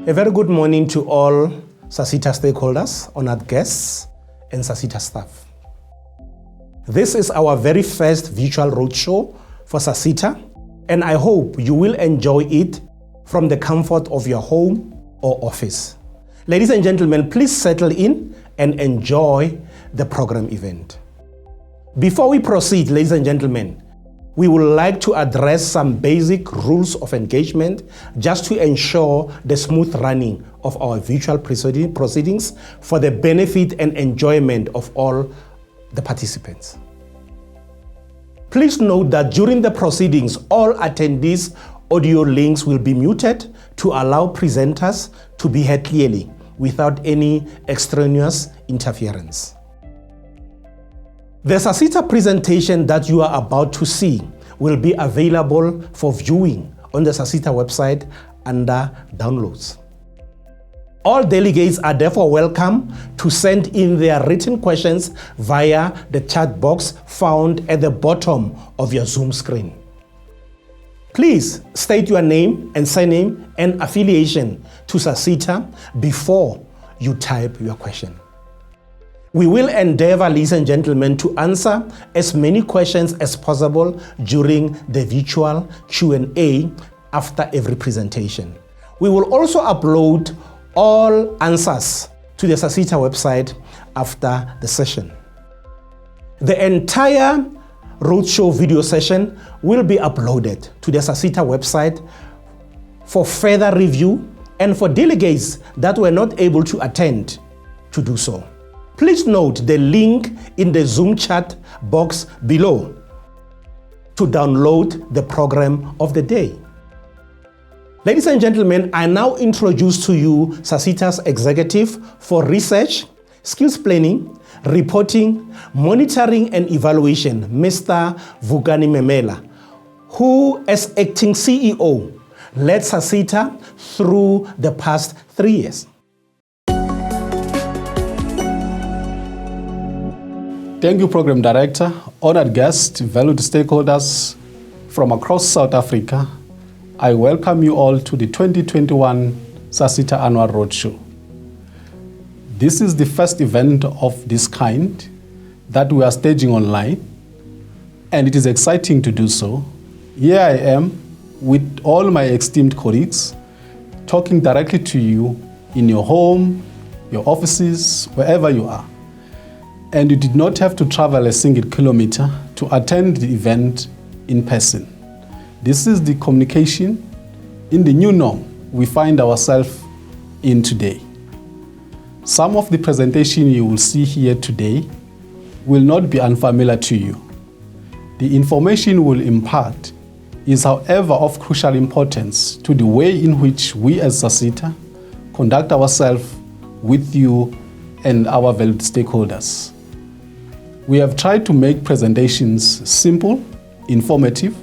A very good morning to all Sasita stakeholders, honored guests, and Sasita staff. This is our very first virtual roadshow for Sasita, and I hope you will enjoy it from the comfort of your home or office. Ladies and gentlemen, please settle in and enjoy the program event. Before we proceed, ladies and gentlemen, we would like to address some basic rules of engagement just to ensure the smooth running of our virtual proceedings for the benefit and enjoyment of all the participants. Please note that during the proceedings, all attendees' audio links will be muted to allow presenters to be heard clearly without any extraneous interference. The Sasita presentation that you are about to see will be available for viewing on the Sasita website under Downloads. All delegates are therefore welcome to send in their written questions via the chat box found at the bottom of your Zoom screen. Please state your name and surname and affiliation to Sasita before you type your question. We will endeavor, ladies and gentlemen, to answer as many questions as possible during the virtual Q&A after every presentation. We will also upload all answers to the Sasita website after the session. The entire roadshow video session will be uploaded to the Sasita website for further review and for delegates that were not able to attend to do so. Please note the link in the Zoom chat box below to download the program of the day. Ladies and gentlemen, I now introduce to you Sasita's Executive for Research, Skills Planning, Reporting, Monitoring and Evaluation, Mr. Vukani Memela, who as acting CEO led Sasita through the past 3 years. Thank you, Program Director, honored guests, valued stakeholders from across South Africa. I welcome you all to the 2021 Sasita Annual Roadshow. This is the first event of this kind that we are staging online, and it is exciting to do so. Here I am with all my esteemed colleagues, talking directly to you in your home, your offices, wherever you are. And you did not have to travel a single kilometer to attend the event in person. This is the communication in the new norm we find ourselves in today. Some of the presentation you will see here today will not be unfamiliar to you. The information we'll impart is, however, of crucial importance to the way in which we as Sasita conduct ourselves with you and our valued stakeholders. We have tried to make presentations simple, informative,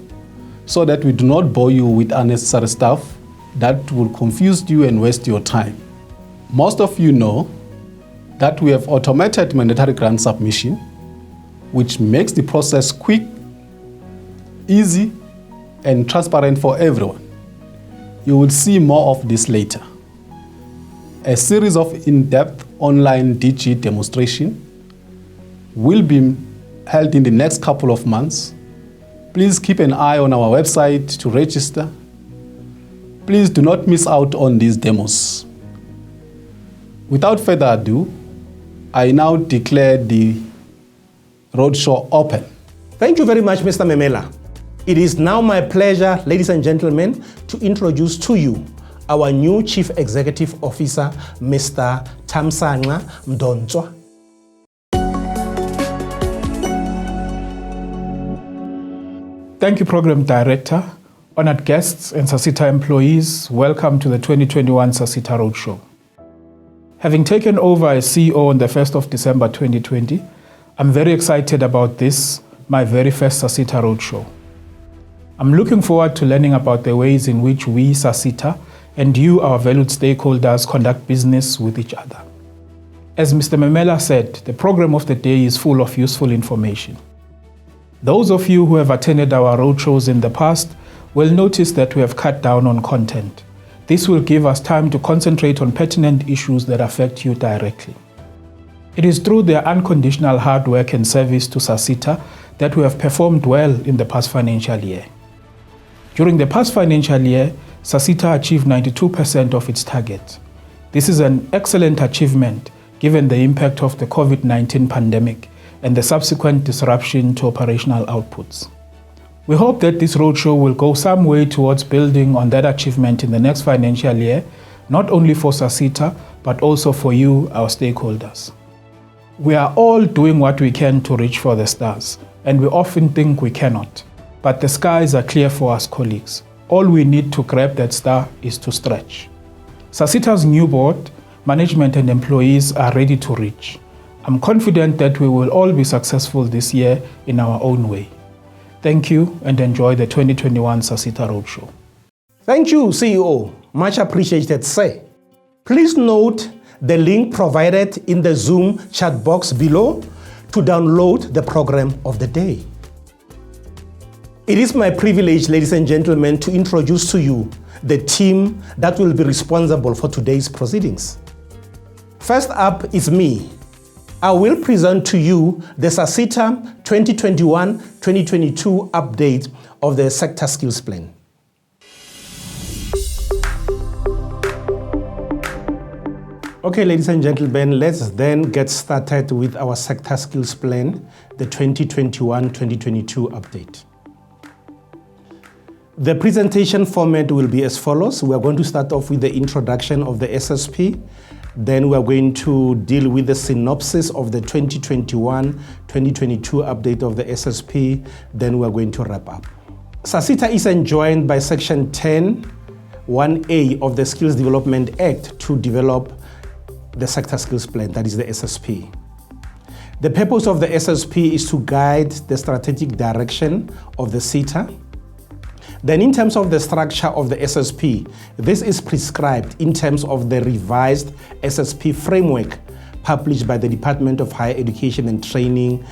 so that we do not bore you with unnecessary stuff that will confuse you and waste your time. Most of you know that we have automated mandatory grant submission, which makes the process quick, easy, and transparent for everyone. You will see more of this later. A series of in-depth online DG demonstration will be held in the next couple of months. Please keep an eye on our website to register. Please do not miss out on these demos. Without further ado, I now declare the roadshow open. Thank you very much, Mr. Memela. It is now my pleasure, ladies and gentlemen, to introduce to you our new Chief Executive Officer, Mr. Thamsanqa Mdontswa. Thank you, Program Director, honored guests and Sasita employees. Welcome to the 2021 Sasita Roadshow. Having taken over as CEO on the 1st of December 2020, I'm very excited about this, my very first Sasita Roadshow. I'm looking forward to learning about the ways in which we, Sasita, and you, our valued stakeholders, conduct business with each other. As Mr. Memela said, the program of the day is full of useful information. Those of you who have attended our roadshows in the past will notice that we have cut down on content. This will give us time to concentrate on pertinent issues that affect you directly. It is through their unconditional hard work and service to Sasita that we have performed well in the past financial year. During the past financial year, Sasita achieved 92% of its target. This is an excellent achievement given the impact of the COVID-19 pandemic and the subsequent disruption to operational outputs. We hope that this roadshow will go some way towards building on that achievement in the next financial year, not only for Sasita, but also for you, our stakeholders. We are all doing what we can to reach for the stars, and we often think we cannot. But the skies are clear for us, colleagues. All we need to grab that star is to stretch. Sasita's new board, management and employees are ready to reach. I'm confident that we will all be successful this year in our own way. Thank you and enjoy the 2021 SASSETA Roadshow. Thank you, CEO. Much appreciated, sir. Please note the link provided in the Zoom chat box below to download the program of the day. It is my privilege, ladies and gentlemen, to introduce to you the team that will be responsible for today's proceedings. First up is me. I will present to you the Sasita 2021-2022 update of the Sector Skills Plan. Okay, ladies and gentlemen, let's then get started with our Sector Skills Plan, the 2021-2022 update. The presentation format will be as follows. We are going to start off with the introduction of the SSP. Then we are going to deal with the synopsis of the 2021-2022 update of the SSP. Then we are going to wrap up. Sasita is enjoined by Section 10(1)(a) of the Skills Development Act to develop the Sector Skills Plan, that is the SSP. The purpose of the SSP is to guide the strategic direction of the SETA. Then in terms of the structure of the SSP, this is prescribed in terms of the revised SSP framework published by the Department of Higher Education and Training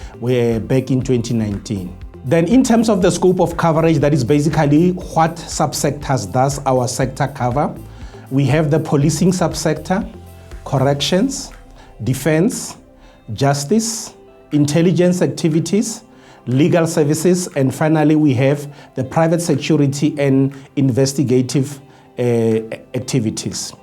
back in 2019. Then in terms of the scope of coverage, that is basically what subsectors does our sector cover. We have the policing subsector, corrections, defense, justice, intelligence activities, legal services, and finally we have the private security and investigative activities.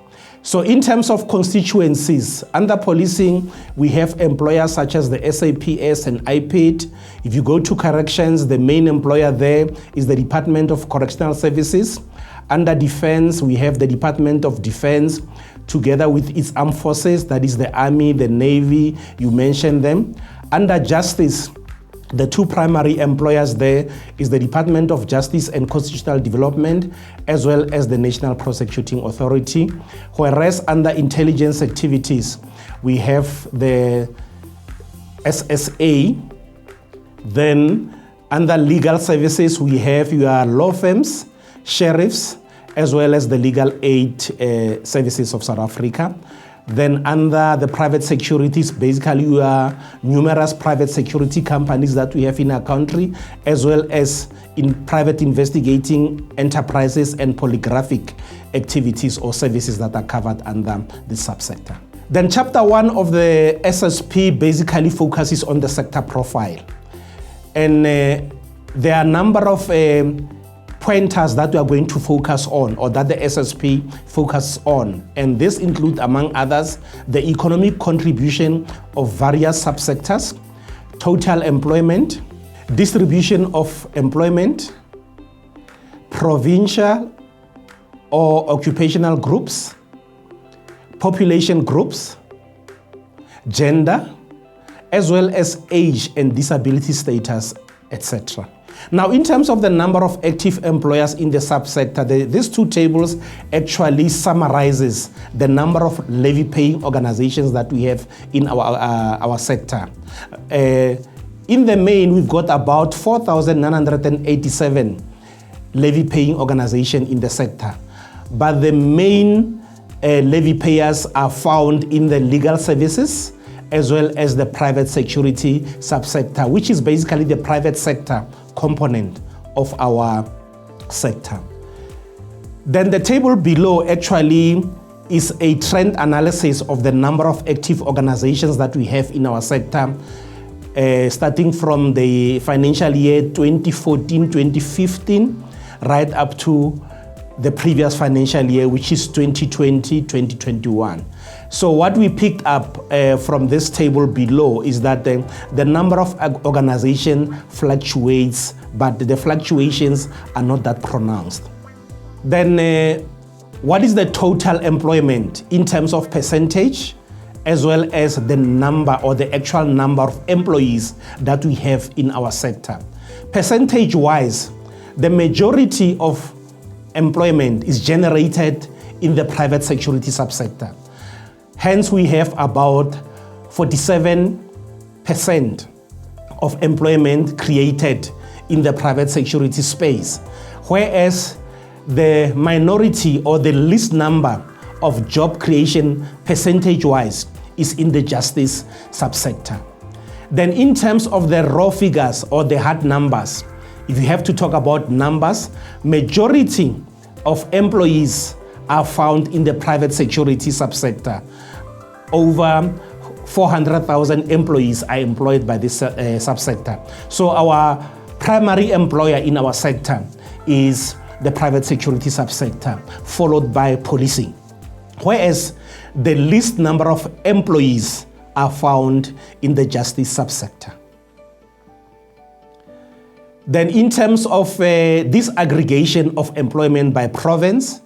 So in terms of constituencies, under policing, we have employers such as the SAPS and IPID. If you go to corrections, the main employer there is the Department of Correctional Services. Under defense, we have the Department of Defense together with its armed forces, that is the Army, the Navy, you mentioned them. Under justice, the two primary employers there is the Department of Justice and Constitutional Development, as well as the National Prosecuting Authority. Whereas under intelligence activities, we have the SSA. Then under legal services, we have your law firms, sheriffs, as well as the legal aid services of South Africa. Then under the private securities, basically you are numerous private security companies that we have in our country, as well as in private investigating enterprises and polygraphic activities or services that are covered under the subsector. Then Chapter 1 of the SSP basically focuses on the sector profile. And there are a number of pointers that we are going to focus on, or that the SSP focuses on. And this includes, among others, the economic contribution of various subsectors, total employment, distribution of employment, provincial or occupational groups, population groups, gender, as well as age and disability status, etc. Now, in terms of the number of active employers in the subsector, these two tables actually summarizes the number of levy-paying organizations that we have in our sector. In the main, we've got about 4,987 levy-paying organizations in the sector. But the main levy payers are found in the legal services, as well as the private security subsector, which is basically the private sector component of our sector. Then the table below actually is a trend analysis of the number of active organizations that we have in our sector, starting from the financial year 2014-2015 right up to the previous financial year, which is 2020-2021. So what we picked up from this table below is that the number of organizations fluctuates, but the fluctuations are not that pronounced. Then what is the total employment in terms of percentage, as well as the number or the actual number of employees that we have in our sector? Percentage-wise, the majority of employment is generated in the private security subsector. Hence, we have about 47% of employment created in the private security space, whereas the minority or the least number of job creation percentage-wise is in the justice subsector. Then in terms of the raw figures or the hard numbers, if you have to talk about numbers, majority of employees are found in the private security subsector. Over 400,000 employees are employed by this subsector. So our primary employer in our sector is the private security subsector, followed by policing. Whereas the least number of employees are found in the justice subsector. Then in terms of this aggregation of employment by province,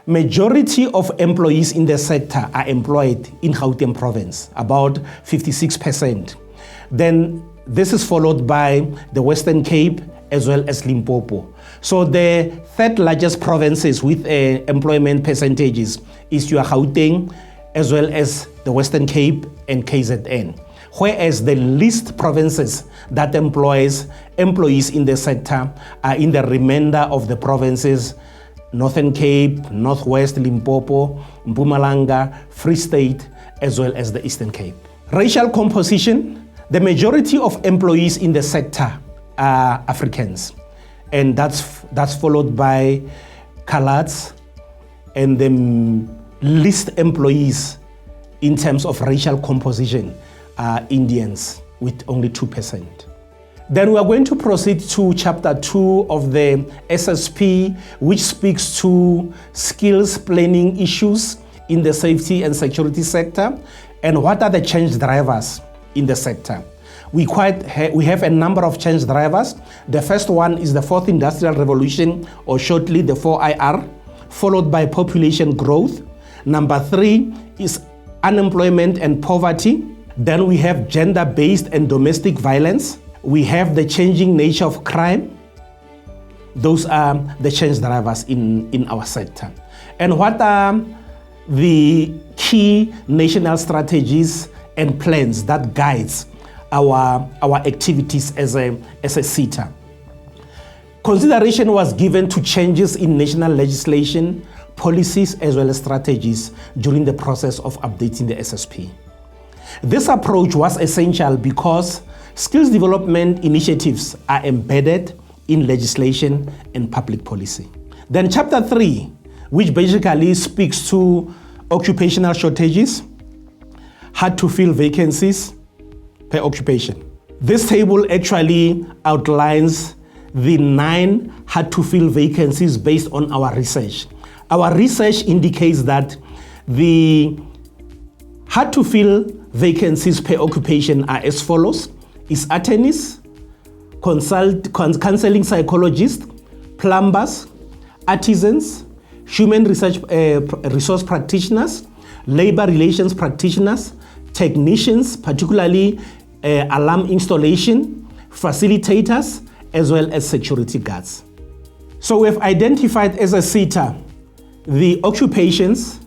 majority of employees in the sector are employed in Gauteng province, about 56%. Then this is followed by the Western Cape as well as Limpopo. So the third largest provinces with employment percentages is your Gauteng as well as the Western Cape and KZN. Whereas the least provinces that employs employees in the sector are in the remainder of the provinces: Northern Cape, Northwest, Limpopo, Mpumalanga, Free State, as well as the Eastern Cape. Racial composition: the majority of employees in the sector are Africans, and that's followed by Coloureds, and the least employees in terms of racial composition are Indians with only 2%. Then we are going to proceed to chapter 2 of the SSP, which speaks to skills planning issues in the safety and security sector, and what are the change drivers in the sector. We have a number of change drivers. The first one is the fourth industrial revolution, or shortly the 4IR, followed by population growth. Number 3 is unemployment and poverty. Then we have gender-based and domestic violence. We have the changing nature of crime. Those are the change drivers in our sector. And what are the key national strategies and plans that guides our activities as a SASSETA? Consideration was given to changes in national legislation, policies, as well as strategies during the process of updating the SSP. This approach was essential because skills development initiatives are embedded in legislation and public policy. Then chapter 3, which basically speaks to occupational shortages, hard to fill vacancies per occupation. This table actually outlines the 9 hard to fill vacancies based on our research. Our research indicates that the hard to fill vacancies per occupation are as follows: is attorneys, counseling psychologists, plumbers, artisans, human resource practitioners, labor relations practitioners, technicians, particularly alarm installation, facilitators, as well as security guards. So we've identified as a SASSETA the occupations,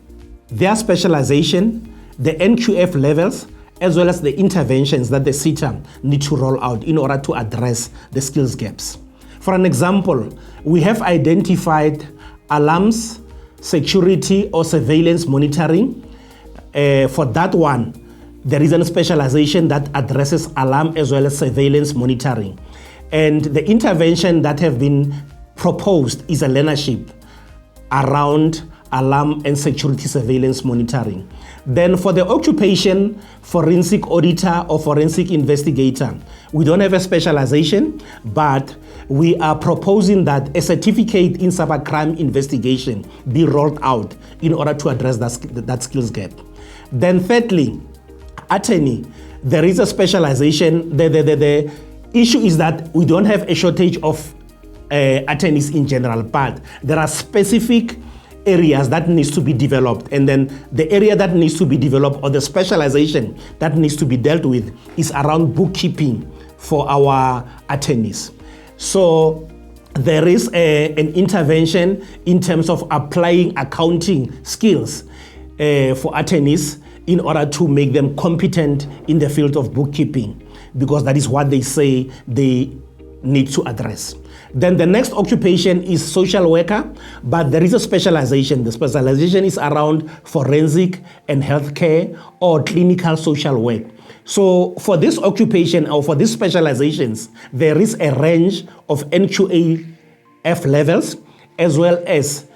their specialization, the NQF levels, as well as the interventions that the SASSETA need to roll out in order to address the skills gaps. For an example, we have identified alarms, security or surveillance monitoring. For that one, there is a specialization that addresses alarm as well as surveillance monitoring. And the intervention that have been proposed is a learnership around alarm and security surveillance monitoring. Then for the occupation, forensic auditor or forensic investigator, we don't have a specialization, but we are proposing that a certificate in cybercrime investigation be rolled out in order to address that skills gap. Then thirdly, attorney, there is a specialization. The issue is that we don't have a shortage of attorneys in general, but there are specific areas that needs to be developed, and then the area that needs to be developed or the specialization that needs to be dealt with is around bookkeeping for our attorneys. So there is an intervention in terms of applying accounting skills for attorneys in order to make them competent in the field of bookkeeping, because that is what they say they need to address. Then the next occupation is social worker, but there is a specialization. The specialization is around forensic and healthcare or clinical social work. So for this occupation or for these specializations, there is a range of NQAF levels as well as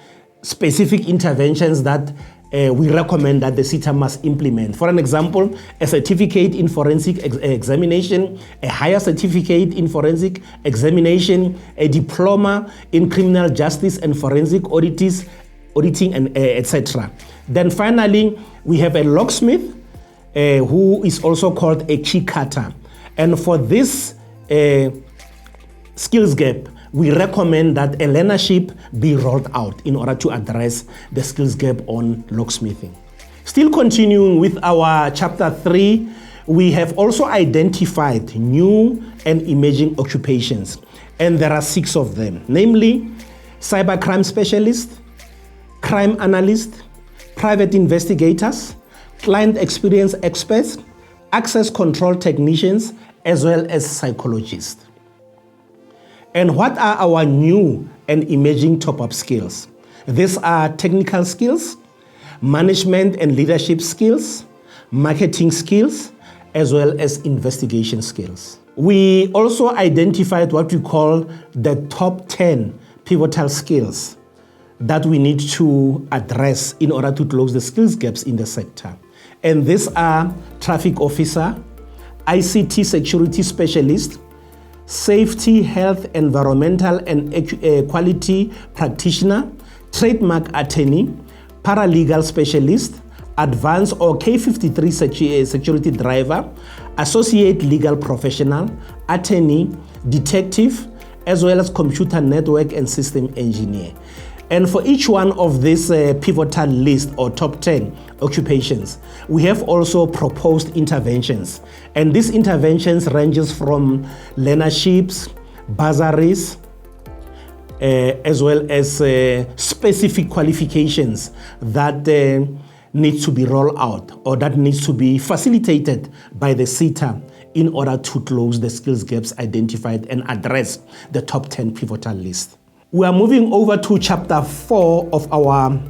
specific interventions that we recommend that the SASSETA must implement. For an example, a certificate in forensic examination, a higher certificate in forensic examination, a diploma in criminal justice and forensic auditing, and etc. Then finally, we have a locksmith who is also called a key cutter. And for this skills gap, we recommend that a learnership be rolled out in order to address the skills gap on locksmithing. Still continuing with our chapter 3, we have also identified new and emerging occupations, and there are 6 of them, namely cybercrime specialist, crime analyst, private investigators, client experience experts, access control technicians, as well as psychologists. And what are our new and emerging top-up skills? These are technical skills, management and leadership skills, marketing skills, as well as investigation skills. We also identified what we call the top 10 pivotal skills that we need to address in order to close the skills gaps in the sector. And these are traffic officer, ICT security specialist, safety, health, environmental, and quality practitioner, trademark attorney, paralegal specialist, advanced or K53 security driver, associate legal professional, attorney, detective, as well as computer network and system engineer. And for each one of these pivotal list or top 10 occupations, we have also proposed interventions. And these interventions ranges from learnerships, bursaries, as well as specific qualifications that need to be rolled out or that needs to be facilitated by the SASSETA in order to close the skills gaps identified and address the top 10 pivotal list. We are moving over to chapter 4 of our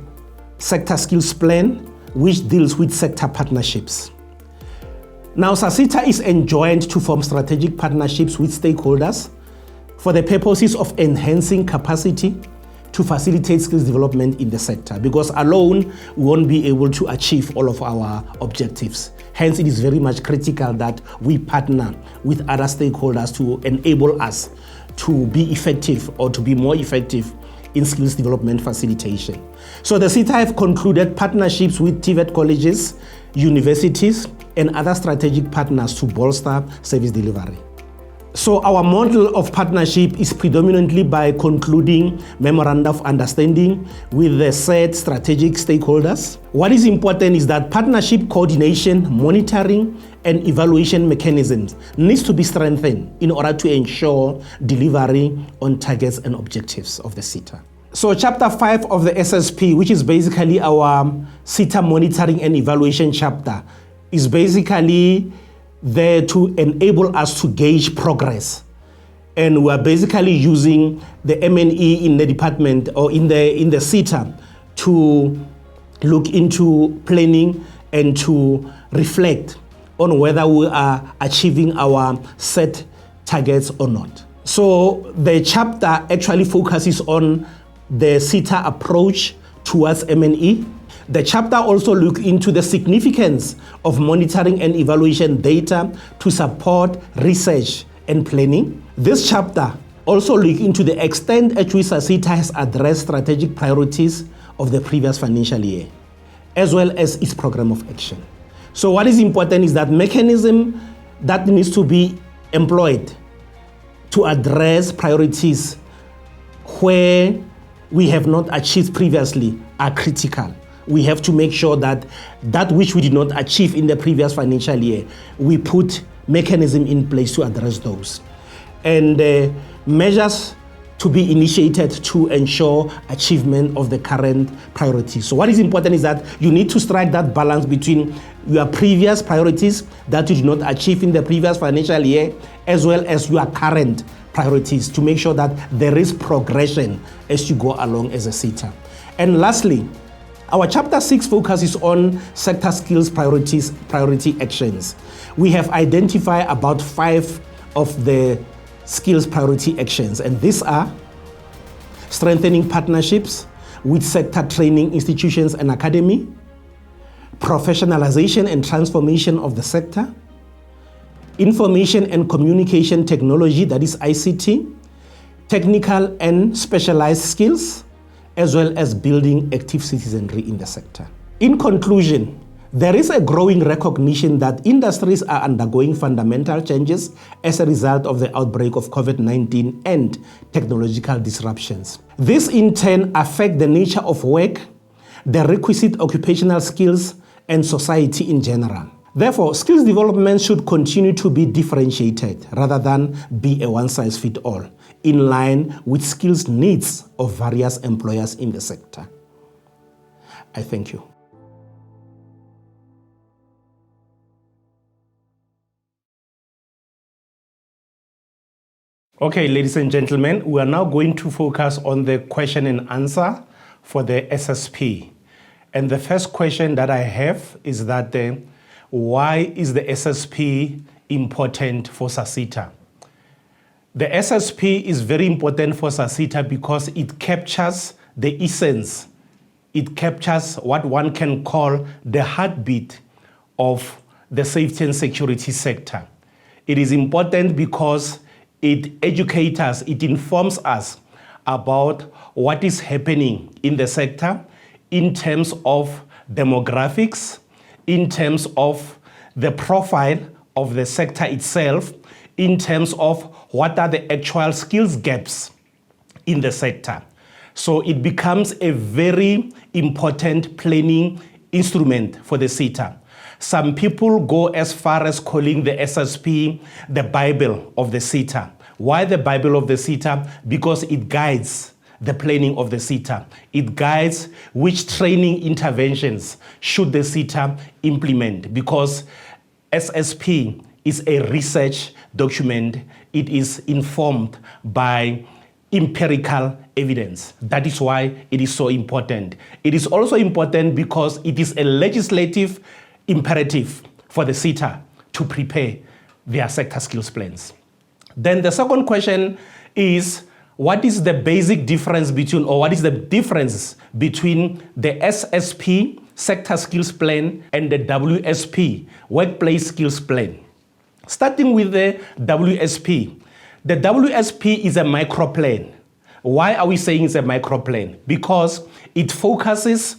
sector skills plan, which deals with sector partnerships. Now, SASSETA is enjoined to form strategic partnerships with stakeholders for the purposes of enhancing capacity to facilitate skills development in the sector, because alone we won't be able to achieve all of our objectives. Hence, it is very much critical that we partner with other stakeholders to enable us to be effective or to be more effective in skills development facilitation. So the SASSETA have concluded partnerships with TVET colleges, universities, and other strategic partners to bolster service delivery. So our model of partnership is predominantly by concluding memoranda of understanding with the said strategic stakeholders. What is important is that partnership coordination, monitoring, and evaluation mechanisms needs to be strengthened in order to ensure delivery on targets and objectives of the SASSETA. So chapter 5 of the SSP, which is basically our SASSETA monitoring and evaluation chapter, is basically there to enable us to gauge progress. And we're basically using the M&E in the department or in the SASSETA to look into planning and to reflect on whether we are achieving our set targets or not. So the chapter actually focuses on the SASSETA approach towards M&E. The chapter also looked into the significance of monitoring and evaluation data to support research and planning. This chapter also looked into the extent at which SASSETA has addressed strategic priorities of the previous financial year, as well as its program of action. So what is important is that mechanism that needs to be employed to address priorities where we have not achieved previously are critical. We have to make sure that that which we did not achieve in the previous financial year, we put mechanism in place to address those. And measures to be initiated to ensure achievement of the current priorities. So what is important is that you need to strike that balance between your previous priorities that you did not achieve in the previous financial year, as well as your current priorities, to make sure that there is progression as you go along as a SASSETA. And lastly, our chapter 6 focuses on sector skills priority actions. We have identified about 5 of the skills priority actions, and these are strengthening partnerships with sector training institutions and academy, professionalization and transformation of the sector, information and communication technology, that is ICT, technical and specialized skills, as well as building active citizenry in the sector. In conclusion, there is a growing recognition that industries are undergoing fundamental changes as a result of the outbreak of COVID-19 and technological disruptions. This in turn affects the nature of work, the requisite occupational skills, and society in general. Therefore, skills development should continue to be differentiated rather than be a one-size-fits-all, in line with skills needs of various employers in the sector. I thank you. Okay, ladies and gentlemen, we are now going to focus on the question and answer for the SSP. And the first question that I have is that why is the SSP important for SASSETA? The SSP is very important for SASSETA because it captures the essence. It captures what one can call the heartbeat of the safety and security sector. It is important because it educates us, it informs us about what is happening in the sector in terms of demographics, in terms of the profile of the sector itself, in terms of what are the actual skills gaps in the sector. So it becomes a very important planning instrument for the SASSETA. Some people go as far as calling the SSP the Bible of the SASSETA. Why the Bible of the SASSETA? Because it guides the planning of the SASSETA. It guides which training interventions should the SASSETA implement, because SSP is a research document. It is informed by empirical evidence. That is why it is so important. It is also important because it is a legislative imperative for the SASSETA to prepare their sector skills plans. Then the second question is, what is the basic difference between, or what is the difference between the SSP, Sector Skills Plan, and the WSP, Workplace Skills Plan? Starting with the WSP. The WSP is a micro plan. Why are we saying it's a micro plan? Because it focuses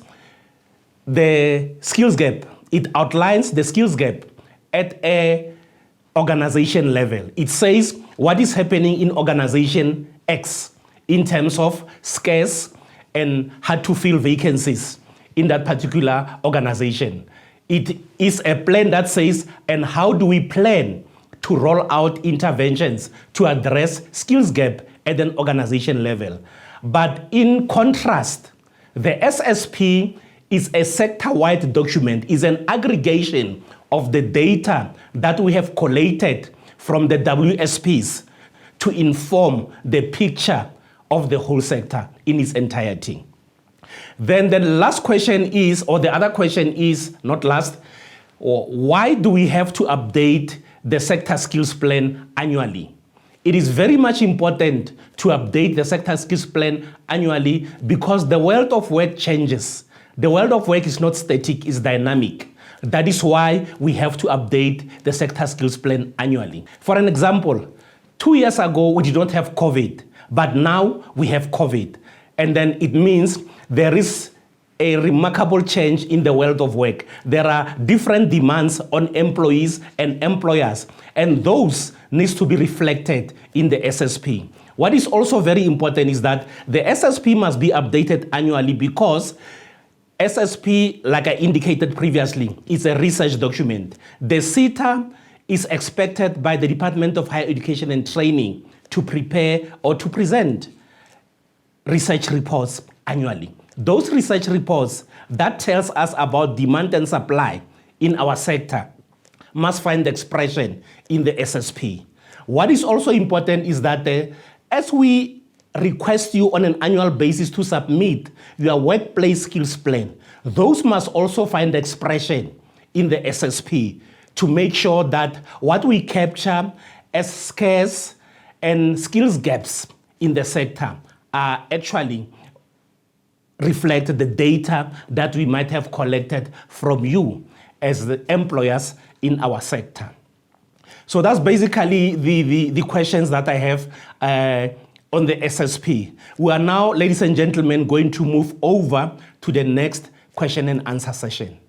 the skills gap. It outlines the skills gap at a organization level. It says what is happening in organization X in terms of scarce and hard to fill vacancies in that particular organization. It is a plan that says, and how do we plan to roll out interventions to address skills gap at an organization level? But in contrast, the SSP is a sector-wide document, is an aggregation of the data that we have collated from the WSPs to inform the picture of the whole sector in its entirety. Then the last question is, or the other question is, not last, why do we have to update the sector skills plan annually? It is very much important to update the sector skills plan annually because the world of work changes. The world of work is not static, it's dynamic. That is why we have to update the sector skills plan annually. For an example, 2 years ago, we did not have COVID, but now we have COVID. And then it means there is a remarkable change in the world of work. There are different demands on employees and employers, and those needs to be reflected in the SSP. What is also very important is that the SSP must be updated annually because SSP, like I indicated previously, is a research document. The SETA is expected by the Department of Higher Education and Training to prepare or to present research reports annually. Those research reports that tells us about demand and supply in our sector must find expression in the SSP. What is also important is that as we request you on an annual basis to submit your workplace skills plan, those must also find expression in the SSP to make sure that what we capture as scarce and skills gaps in the sector are actually reflect the data that we might have collected from you as the employers in our sector. So that's basically the questions that I have on the SSP. We are now, ladies and gentlemen, going to move over to the next question and answer session.